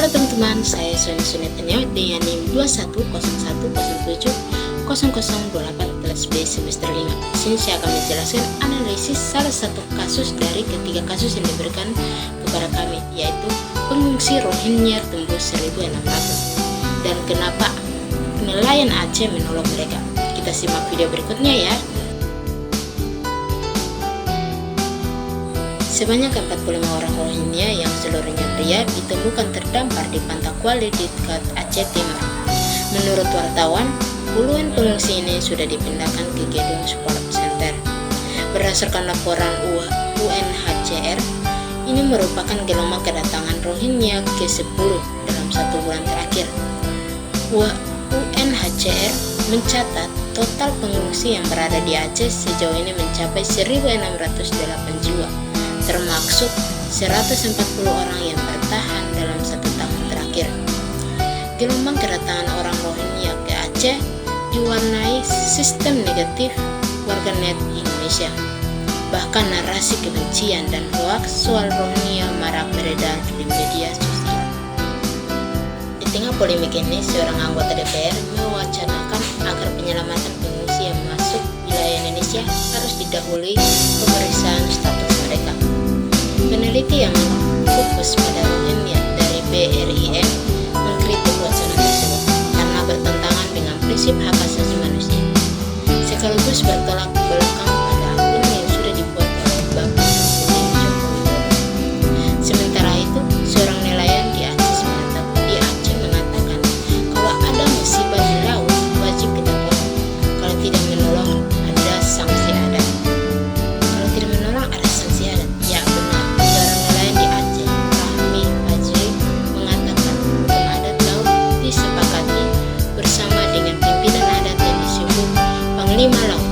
Halo teman-teman, saya Sony Sunetanyo dengan NIM 2101070008/B semester 5. Di sini saya akan menjelaskan analisis salah satu kasus dari ketiga kasus yang diberikan kepada kami, yaitu pengungsi Rohingya tembus 1.600 dan kenapa nelayan Aceh menolong mereka. Kita simak video berikutnya ya. Sebanyak 45 orang Rohingya yang seluruhnya pria ditemukan terdampar di Pantai Kuala di dekat Aceh Timur. Menurut wartawan, puluhan pengungsi ini sudah dipindahkan ke gedung support center. Berdasarkan laporan UNHCR, ini merupakan gelombang kedatangan Rohingya ke-10 dalam 1 bulan terakhir. UNHCR mencatat total pengungsi yang berada di Aceh sejauh ini mencapai 1.608 jiwa, termasuk 140 orang yang bertahan dalam 1 tahun terakhir. Gelombang kedatangan orang Rohingya ke Aceh diwarnai sistem negatif warganet Indonesia. Bahkan narasi kebencian dan hoaks soal Rohingya marak beredar di media sosial. Di tengah polemik ini, seorang anggota DPR mewacanakan agar penyelamatan pengungsi yang masuk wilayah Indonesia harus didahului pemeriksaan status mereka. Peneliti yang fokus pada Rohingya dari BRIN mengkritik wacana tersebut karena bertentangan dengan prinsip hak asasi manusia, sekaligus bertolak belakang pada akun yang sudah dibuat oleh Bapak Presiden Joko Widodo. Sementara itu, seorang nelayan di Aceh mengatakan kalau ada musibah di laut wajib kita tolong. Kalau tidak menolong ada sanksi adat. Kalau tidak menolong ada sanksi adat. Ya benar. Seorang nelayan di Aceh, Rahmi Fajri, mengatakan hukum adat laut disepakati bersama dengan pimpinan adat yang disebut Panglima Laut,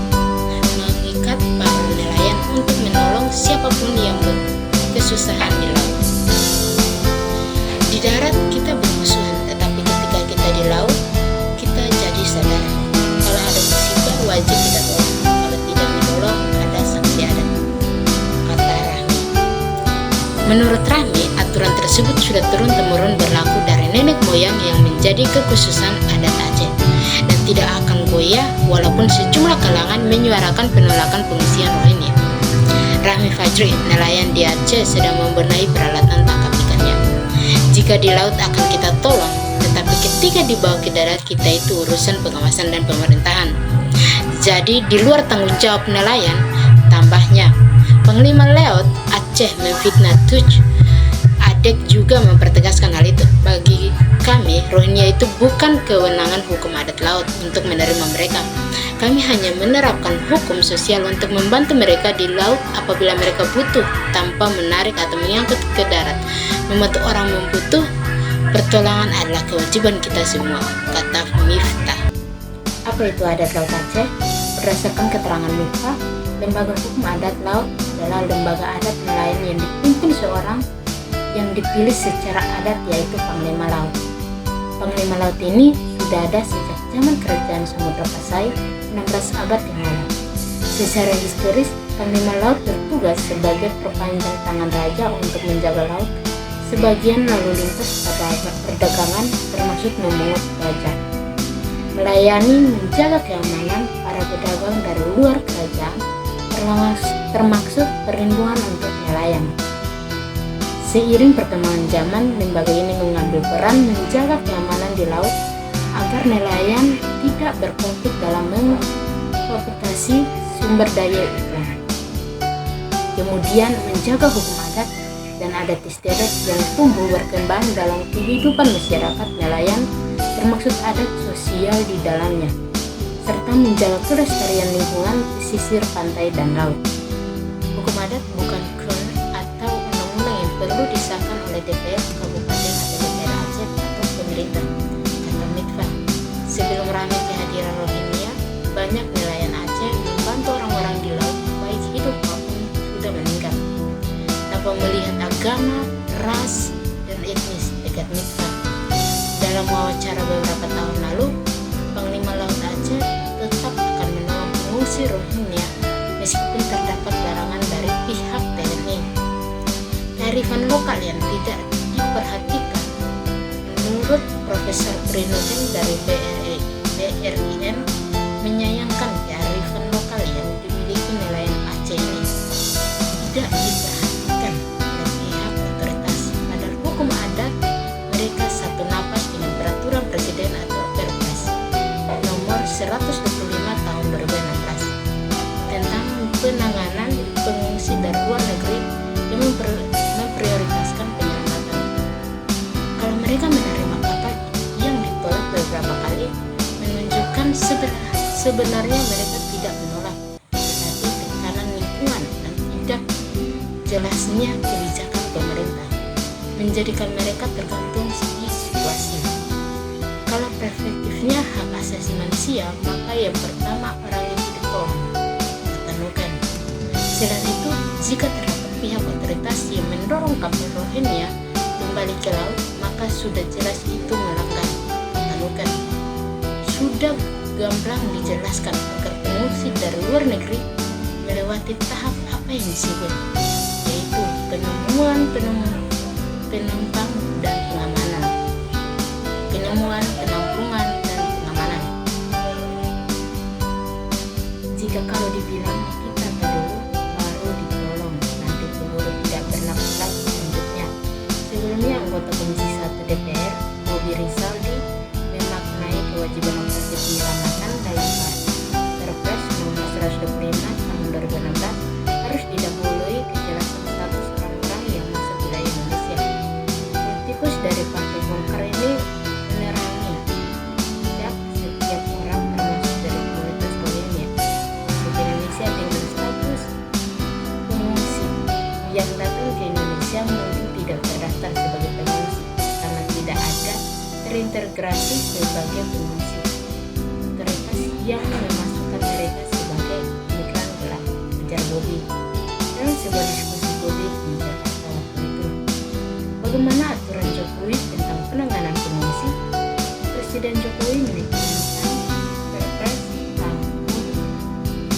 mengikat para nelayan untuk menolong siapapun yang berkesusahan di laut. Di darat kita bermusuhan, tetapi ketika kita di laut, kita jadi saudara. Kalau ada musibah wajib kita tolong. Kalau tidak menolong ada sanksi adat, kata Rahmi. Menurut Rahmi, aturan tersebut sudah turun-temurun berlaku dari nenek moyang yang menjadi kekhususan adat Aceh dan tidak akan goyah walaupun sejumlah kalangan menyuarakan penolakan pengungsian Rohingya. Rahmi Fajri, nelayan di Aceh, sedang membenahi peralatan tangkap ikannya. Jika di laut akan kita tolong, tetapi ketika dibawa ke darat kita itu urusan pengawasan dan pemerintahan. Jadi di luar tanggung jawab nelayan, tambahnya. Panglima Laut Aceh memfitnah Tuj Adek juga mempertegaskan hal itu. Bagi kami, Rohingya itu bukan kewenangan hukum adat laut untuk menerima mereka. Kami hanya menerapkan hukum sosial untuk membantu mereka di laut apabila mereka butuh, tanpa menarik atau mengangkut ke darat. Membantu orang membutuh pertolongan adalah kewajiban kita semua, kata Miftah. Apa itu adat laut Aceh? Berdasarkan keterangan Miftah, lembaga hukum adat laut adalah lembaga adat nelayan yang dipimpin seorang yang dipilih secara adat, yaitu Panglima Laut. Panglima Laut ini sudah ada sejak zaman kerajaan Samudra Pasai 16 abad yang lalu. Secara historis, Panglima Laut bertugas sebagai perpanjang tangan raja untuk menjaga laut, sebagian lalu lintas pada perdagangan termasuk memungut pajak, melayani menjaga keamanan para pedagang dari luar kerajaan, termasuk perlindungan untuk nelayan. Seiring perkembangan zaman, lembaga ini mengambil peran menjaga keamanan di laut agar nelayan tidak berkonflik dalam mengeksploitasi sumber daya ikan. Kemudian menjaga hukum adat dan adat istiadat yang tumbuh berkembang dalam kehidupan masyarakat nelayan, termasuk adat sosial di dalamnya, serta menjaga kelestarian lingkungan pesisir pantai dan laut. Hukum adat bukan atau undang-undang yang perlu disahkan oleh DPR Kabupaten atau DPR Aceh atau pemerintah, kata Miftah. Sebelum ramai kehadiran Rohingya, banyak nelayan Aceh membantu orang-orang di laut baik hidup maupun sudah meninggal, tanpa melihat agama, ras, dan etnis, dekat Miftah. Dalam wawancara beberapa tahun lalu, Panglima Laut Aceh tetap akan menolong pengungsi Rohingya meskipun terdapat larangan dari pihak TNI. Kearifan lokal yang tidak diperhatikan Menurut Profesor Trinuddin dari BRIN, menyayangkan kearifan lokal yang dimiliki nelayan Aceh ini tidak diperhatikan oleh pihak otoritas. Padahal hukum adat mereka satu napas dengan peraturan presiden atau Perpres nomor 125 tahun 2016 tentang penanganan pengungsi dari luar negeri yang memprioritaskan penyelamatan. Kalau mereka menerima kapal yang ditolak beberapa kali, menunjukkan sebenarnya mereka tidak menolak, tetapi tekanan lingkungan dan tidak jelasnya kebijakan pemerintah menjadikan mereka tergantung di situasi. Kalau perspektifnya hak asasi manusia, maka yang pertama orang itu ditolong, kata Nukan. Selain itu, jika terdapat pihak otoritas yang mendorong kapal Rohingya kembali ke laut, maka sudah jelas itu melanggar, kata Nukan. Sudah gamblang dijelaskan agar pengungsi dari luar negeri melewati tahap apa yang disebut, yaitu penemuan penumpang dan pengamanan, penemuan penampungan dan pengamanan. Jika kalau dibilang kita dulu baru ditolong, nanti keburu tidak bernapas lagi selanjutnya. Sebelumnya anggota Komisi 1 DPR Bobi Rizaldi memaknai kewajiban operasi penyelamatan dalam Perpres nomor 125 tahun 2016 harus didahului kejelasan status orang-orang yang masuk wilayah Indonesia. Politikus dari Partai Golkar ini menerangi tidak setiap orang termasuk dari komunitas Rohingya masuk ke Indonesia dengan status pengungsi. Yang datang ke Indonesia mungkin tidak terdaftar sebagai pengungsi karena tidak ada terintegrasi sebagai pengungsi. Otoritas yang memasukkan mereka sebagai migran gelap, ujar Bobi dalam sebuah diskusi Bobi di Jakarta waktu itu. Bagaimana aturan Jokowi tentang penanganan pengungsi? Presiden Jokowi menekankan Perpres tahun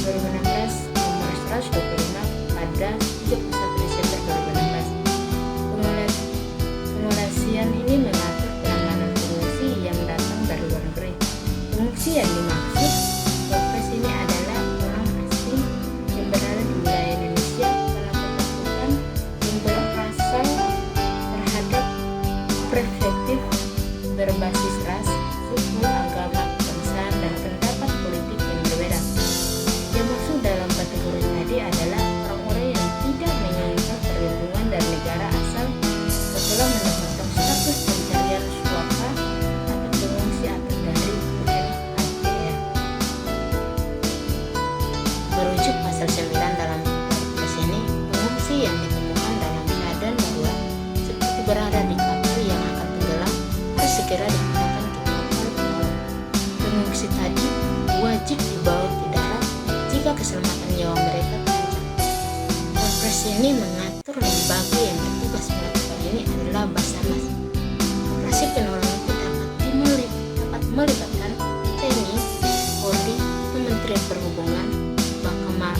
2016 nomor 125 pada 31 Desember 2016. Pengulasian ini mengatur penanganan pengungsi yang datang dari luar negeri. Pengungsi yang dimaksud Perpres ini adalah orang asing yang berada di wilayah Indonesia karena ketakutan yang berasal terhadap perspektif berbasis ras, suku, agama, kebangsaan, dan pendapat politik yang berbeda. Yang maksud dalam kategori tadi adalah orang-orang yang tidak menginginkan perlindungan dari negara asal setelah mendapatkan status pencarian suaka atau pengungsi atau dari UNHCR. Merujuk pasal 9 dalam Perpres ini, pengungsi yang ditemukan dalam keadaan darurat seperti berada di kapal yang akan tenggelam harus segera dipindahkan ke kapal penolong. Pengungsi tadi wajib dibawa ke darat jika keselamatan nyawa mereka terancam. Perpres ini mengatur lembaga yang bertugas melakukan ini adalah Basarnas. Operasi penolongan itu dapat melibatkan TNI, Polri, Kementerian Perhubungan, Bapkmala,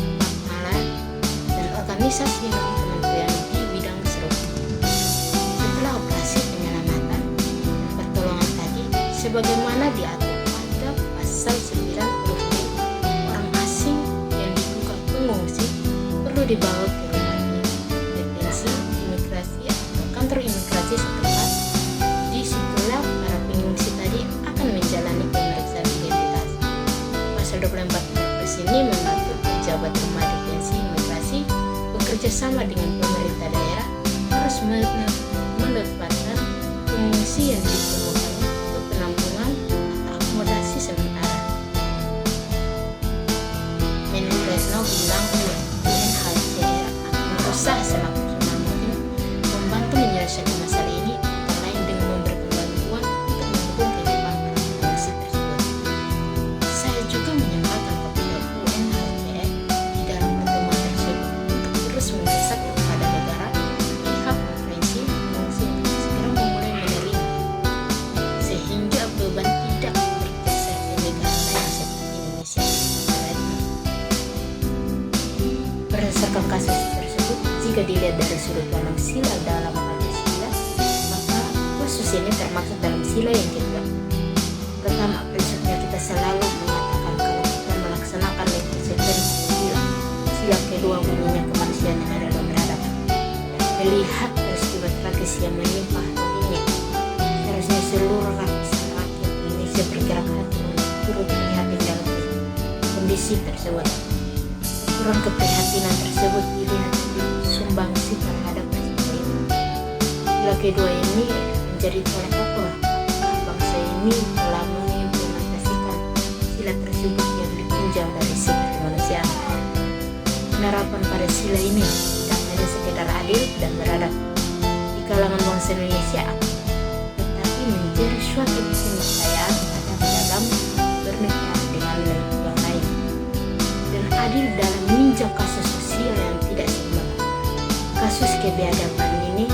dan organisasi non-kementerian di bidang serupa. Setelah operasi penyelamatan dan pertolongan tadi, sebagaimana diatur pada pasal 9 huruf D, orang asing yang diduga pengungsi perlu dibawa ke rumah detensi imigrasi atau kantor imigrasi setempat. Disitulah para pengungsi tadi akan menjalani pemeriksaan identitas. Pasal 24 Perpres ini mengatur pejabat rumah detensi imigrasi bekerja sama dengan pemerintah daerah harus menempatkan pengungsi yang ditemukan untuk penampungan atau akomodasi sementara. Menlu Retno bilang UNHCR akan berusaha semaksimal mungkin membantu menyelesaikan masalah ini, antara lain dengan memberikan bantuan untuk mendukung kehidupan para pengungsi tersebut. Saya juga menyampaikan kepada UNHCR di dalam pertemuan tersebut untuk terus mendesak kepada negara pihak konferensi pengungsi untuk segera memulai menerima, sehingga beban tidak bergeser ke negara lain seperti Indonesia. Berdasarkan kasus tersebut, jika dilihat dari sudut pandang sila dalam Pancasila, maka posisi Indonesia ini termaksud dalam sila yang kedua. Pertama, prinsipnya kita selalu mengatakan kalau kita melaksanakan konsekuensi sila. Sila kedua bunyinya kemanusiaan yang ada dan beradab. Melihat peristiwa tragis yang menimpa Rohingya, seharusnya seluruh lapisan rakyat Indonesia bergerak hati untuk turut prihatin dalam kondisi tersebut. Kurang keprihatinan tersebut dilihat sumbangsi terhadap peristiwa ini. Sila kedua ini menjadi tolak ukur bangsa ini telah mengimplementasikan sila tersebut yang ditinjau dari segi kemanusiaan. Penerapan pada sila ini tidak hanya sekedar adil dan beradab di kalangan bangsa Indonesia, tetapi menjadi suatu keniscayaan adab dalam bernegara dengan yang lain, dan adil dalam meninjau kasus sosial yang tidak seimbang. Kasus kebiadaban ini,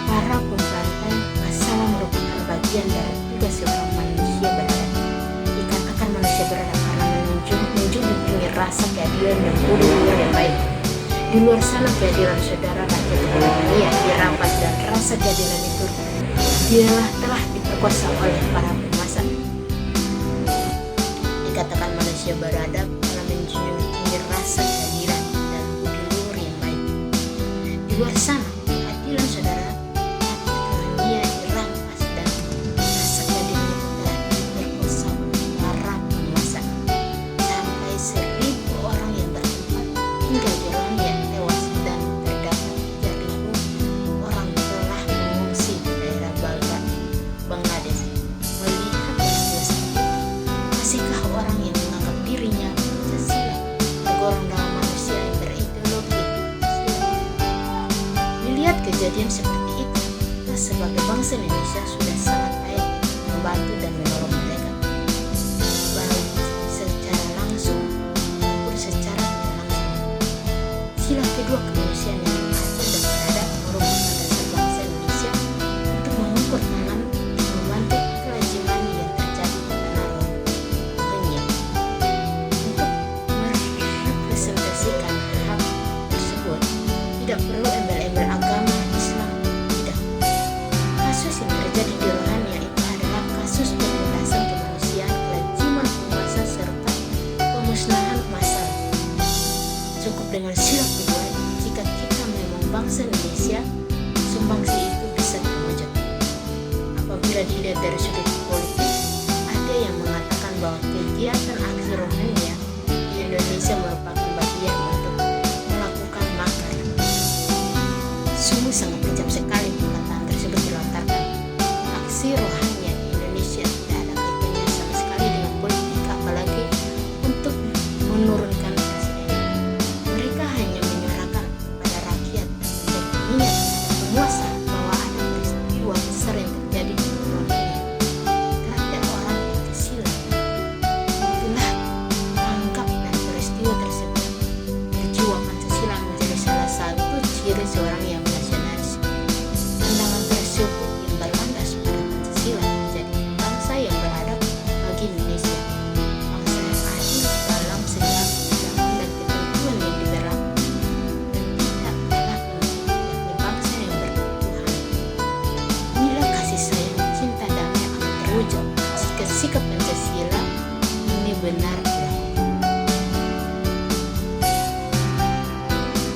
para pemberantai masalah merupakan bagian dari tugas seorang manusia beradab. Dikatakan manusia beradab karena menjunjung rasa keadilan dan budi yang baik. Di luar sana keadilan saudara rakyat dunia dirampas dan rasa keadilan itu telah diperkosa oleh para penguasa. Dikatakan manusia beradab karena menjunjung tinggi rasa keadilan dan budi luhur yang baik. Di luar sana keadilan saudara rakyat dunia dirampas dan rasa keadilan itu telah diperkosa oleh para penguasa. Sampai 1.000 orang yang bertempat tinggal di Rohingya tewas dan terdapat 3.000 orang telah mengungsi di daerah Bangladesh. Melihat peristiwa seperti itu, masihkah orang yang menganggap dirinya Pancasila tergolong dalam manusia yang berideologi Pancasila? Melihat kejadian seperti itu, kita sebagai bangsa Indonesia sudah sangat baik membantu dan menolong mereka, baik secara langsung maupun secara tidak langsung. Sila kedua kemanusiaan yang adil dan beradab merupakan dasar bangsa Indonesia untuk mengukur tangan dan membantu kelaziman yang terjadi di tanah Rohingya. Untuk merepresentasikan hak tersebut, tidak perlu embel-embel agama Islam, tidak. Kasus yang terjadi di Rohingya itu adalah kasus penindasan kemanusiaan, kelaziman penguasa serta pemusnahan massal. Cukup dengan sila kedua jika kita memang bangsa Indonesia, sumbangsi itu bisa terwujud. Apabila dilihat dari sudut politik, ada yang mengatakan bahwa kegiatan aksi Rohingya di Indonesia merupakan bagian untuk melakukan makar. Sungguh sangat kejam sekali perkataan tersebut dilontarkan. Aksi Rohingya di Indonesia tidak ada kaitannya sama sekali dengan politik, apalagi untuk menurunkan presiden. Mereka hanya menyuarakan pada rakyat dan menjadi niat penguasa bahwa ada peristiwa besar yang terjadi di Rohingya. Rakyat orang Pancasila telah menganggap dan peristiwa tersebut. Berjiwa Pancasila menjadi salah satu ciri seorang yang nasionalis. Pandangan tersebut yang berlandas pada Pancasila menjadi bangsa yang beradab bagi Indonesia, bangsa yang adil dalam segala kebijakan dan ketentuan yang diberlakukan, dan tidak kalah penting yakni bangsa yang bertuhan. Inilah kasih sayang, cinta damai akan terwujud jika sikap Pancasila ini benar dilakukan.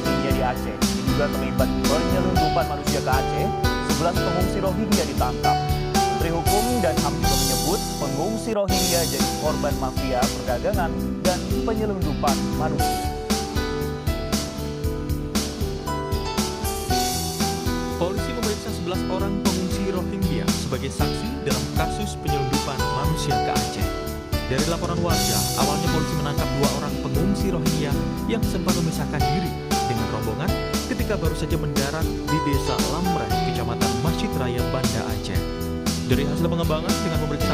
Rohingya di Aceh diduga terlibat penyelundupan manusia ke Aceh. 11 pengungsi Rohingya ditangkap. Menteri Hukum dan HAM juga menyebut pengungsi Rohingya jadi korban mafia perdagangan dan penyelundupan manusia. Polisi memeriksa 11 orang pengungsi Rohingya sebagai saksi dalam kasus penyelundupan manusia ke Aceh. Dari laporan warga, awalnya polisi menangkap 2 orang pengungsi Rohingya yang sempat memisahkan diri dengan rombongan ketika baru saja mendarat di Desa Lamrai, Kecamatan Masjid Raya, Banda Aceh. Dari hasil pengembangan dengan memeriksa